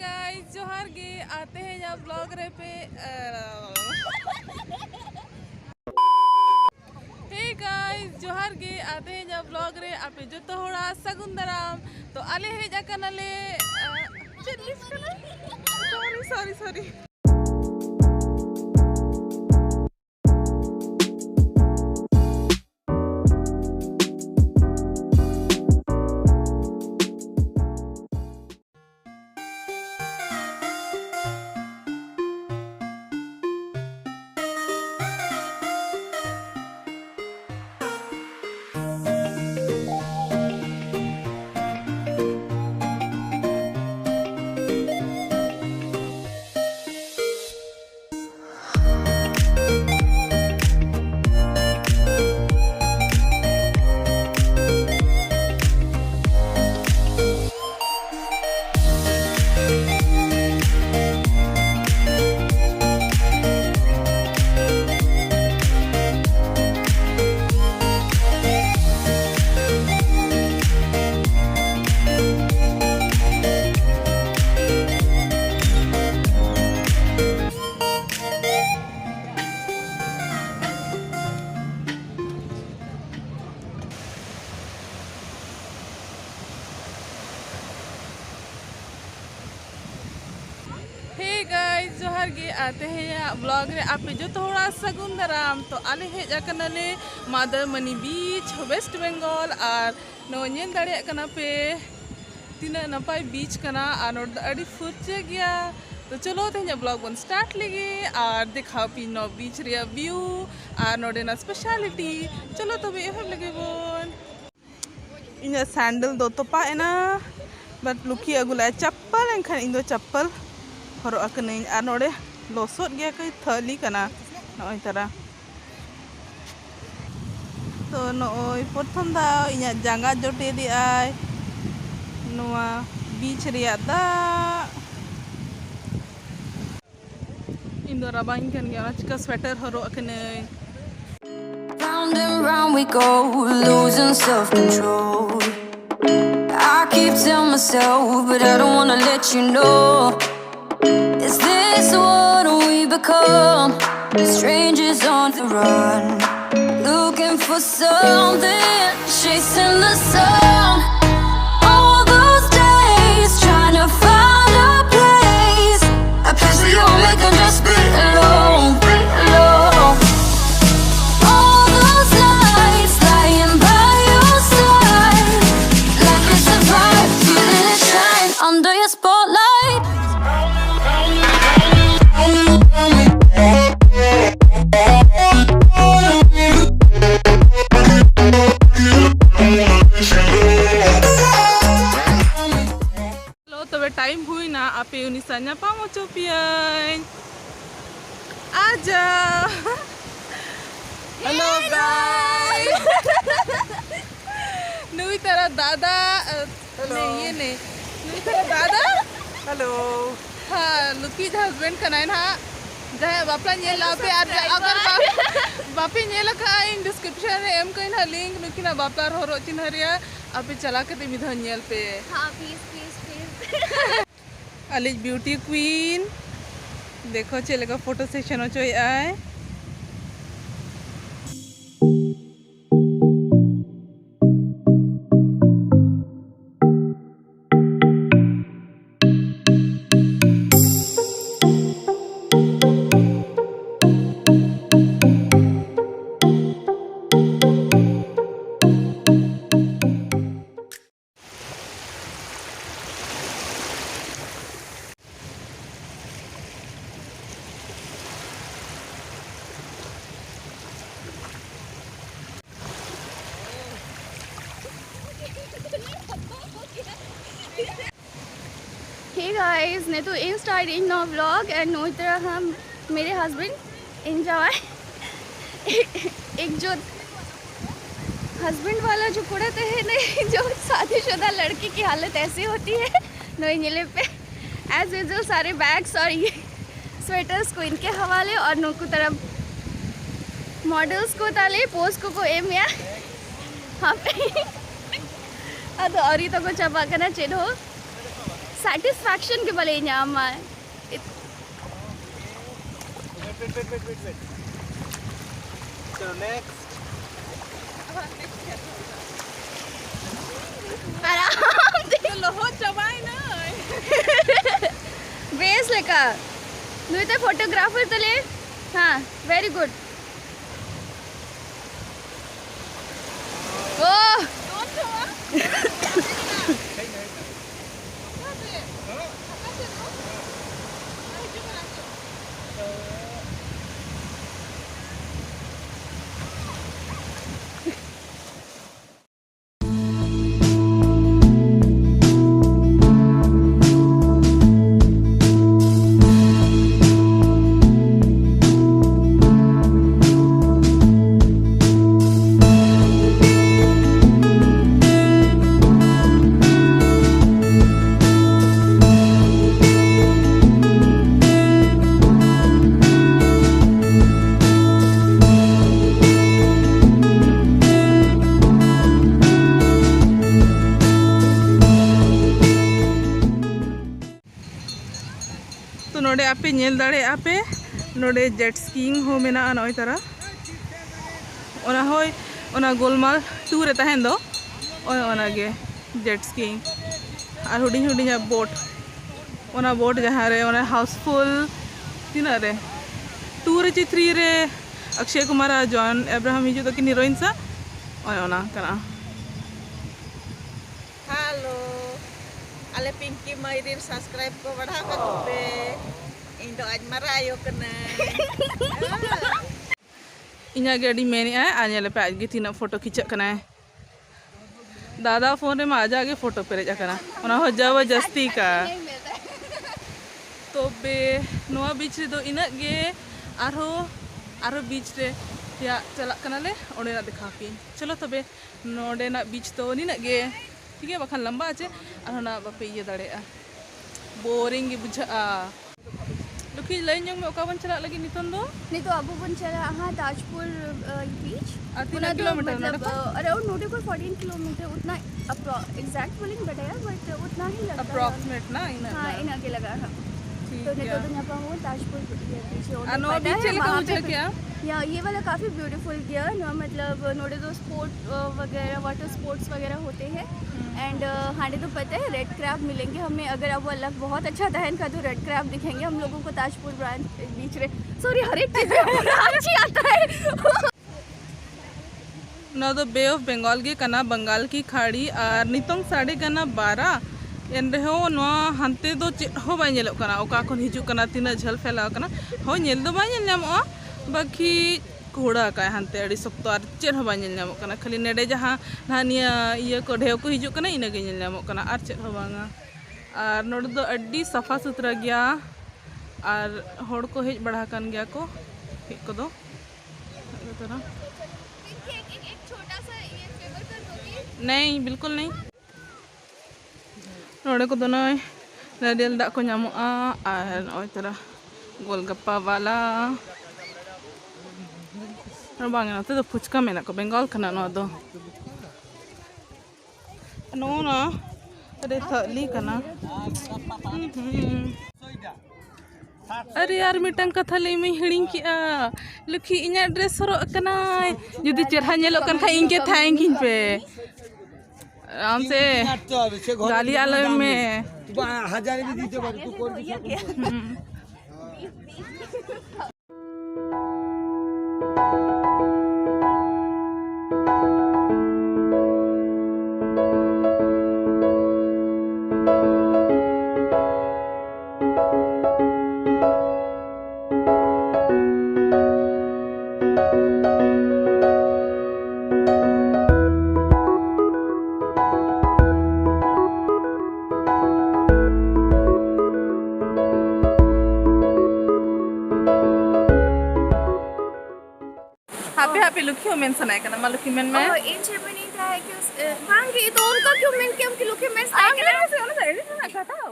Guys जोहार गे आते हैं यहाँ ब्लॉग रे पे हे गाइस जोहार गे आते हैं यहाँ ब्लॉग रे आपे जो तो होड़ा सगुन दाराम तो आले हे जाकर नाले सॉरी गाइस जोहार गे आते हैं ब्लॉग रे आपे जो थोड़ा सगुन दाराम तो आले हे जाकनाले मादरमनी बीच वेस्ट बंगाल और नो नेल दाड़े कना पे तीना नपाय बीच कना और नोड अड़ी फुरचे गया तो चलो तेज ब्लॉग बन स्टार्ट लेगे और दिखाओ पी नो बीच रे व्यू और नोडे ना स्पेशलिटी चलो तो भी एहब लगे बोन इन सैंडल दो तो पाए ना बट लुकी अगुला चप्पल एनखान इन दो चप्पल हरो अकनई और नोडे लोसोद गया कई थाली कना नय तारा तो नय प्रथम दा इना जांगा जोटे दे आय नोआ बीच रिया दा इन दो राबाइन कन गया चिका स्वेटर हरो अकनई Round and round we go, losing self-control. I keep telling myself, but I don't wanna let you know. Is this what we become? Strangers on the run, looking for something, chasing the sun. All those days trying to find a place, a place where you'll make them just be alone. All those nights lying by your side, like it's a vibe, feeling it shine under your spotlight. Time हुई ना आपे उनिसान्या पामो चोपियान आजा hello guys नुई तेरा दादा नहीं ये नहीं नुई तेरा दादा हेलो हाँ लुकी हस्बैंड कनाइन हाँ जहाँ बापला ये लापे अगर बापे ये लगा इन डिस्क्रिप्शन में एम कहीं ना लिंक नुकी ना बापला रो चिन्ह रिया आपे चला के ते मिधन येल पे हाँ प्लीज अलिज ब्यूटी क्वीन देखो चले का फोटो सेशन हो चोई आए Hey guys, ने तो इन स्टार्ट इन नो व्लॉग एंड नो तरह हम मेरे हस्बैंड एंजॉय एक जो हस्बैंड वाला जो कुड़ते है नहीं जो शादीशुदा लड़की की हालत ऐसी होती है नई नीले पे एज यूजुअल सारे बैग्स और ये स्वेटर्स को इनके हवाले और नो को तरफ मॉडल्स को ताले पोस्ट को एम या हाँ पे ಅದು ಅವ್ರಿಗೆ ತಗೋ ಚಪಾಕನ ಚೆಡು satisfaction ke bale nyama. Wait. So next. Loho chabay na. Base leka. Nu ite photographer tale. Ha, very good. Oh. तो नोडे आपे नेल दाड़े आपे नोडे जेट स्कीइंग हो मेना नय तारा ओना होय ओना गोलमाल टूर रे तहन दो ओना गे जेट स्कीइंग और हुडिंग हुडिंग बोट ओना बोट जहाँ रे ओना हाउसफुल तीना रे 2 रे 3 रे अक्षय कुमार जॉन अब्राहम हिजु तो कि हीरोइन सा ओना कना Halo, ale Pinky Mairir subscribe ko बढ़ा कर पे इंदो आज मरायो कना इना गाड़ी मेनी है आने पे आज गे तीना फोटो खिंचक कना दादा फोन रे मा आजा गे फोटो पेरेज कना ओना हो जबरदस्ती का तो बे नोआ बीच रे दो इना गे आरो बीच रे या चला कना ले ओडे ना दिखा पी चलो तबे नोडे ना बीच तो निना गे ठीक है बखान लंबा आचे और ना बापे ये दाड़े बोरिंग गे बुझा लुकी लाइन में ओका बन चला लगी नितन दो नहीं तो अबू बन चला हाँ ताजपुर बीच तीन किलोमीटर अराउंड नोटे को 14 किलोमीटर उतना एग्जैक्ट बोलिंग बताया बट उतना ही लगता है अप्रॉक्सीमेट ना हाँ इन के लगा हाँ तो नहीं तो यहाँ पर वो ताजपुर बीच या ये वाला काफ़ी ब्यूटीफुल गया ना मतलब नोड़े तो स्पोर्ट वगैरह वाटर स्पोर्ट्स वगैरह होते हैं एंड हांडे तो पता है रेड क्रैब मिलेंगे हमें अगर अब वो अलग बहुत अच्छा दहन का तो रेड क्रैब दिखेंगे हम लोगों को ताजपुर ब्रांच बीच रे सॉरी हर एक चीज़ अच्छी आता है ना तो बे ऑफ बंगाल के कना बंगाल की खाड़ी और नितोंग साढ़े कना 12 एन रहो नो हानते दो चेद हो बाय नेलो कना ओका खन हिजु कना तीना झल फैलाव कना हो नेल दो बाय नेल नामो बाकी घोड़ा का हानते अड़ी सप्तो और चेद हो बाय नेल नामो कना खाली नेडे जहां नानिया ये को ढेव को हिजु कना इना गे नेल नामो कना और चेद हो बांगा और नोड दो अड्डी सफा सुथरा गया और होड़ को हेज बढ़ा कन गया को हे को दो तरह नहीं बिल्कुल नहीं नोड़े को दोनों नारियल दाग को ᱧᱟᱢᱚᱜᱼᱟ और ओय तरह गोलगप्पा वाला और बांगे नते दो फुचका मेना को बंगाल खाना नो दो नो ना अरे थाली खाना अरे यार मिटन कथा लई में हिड़िंग किया लुखी इना ड्रेस हरो कना जुदी चेहरा नेलो कन खा इनके थैंक इन पे आराम से गाली आलो में 1000 भी दीते बार तू कोन हापे लुकी हो मेंशन है करना लुकी मेन में इन छे में नहीं था है कि हां ये तो उनका क्यों मेन के हम लुकी में आगे से उन्होंने एडिट ना कहा था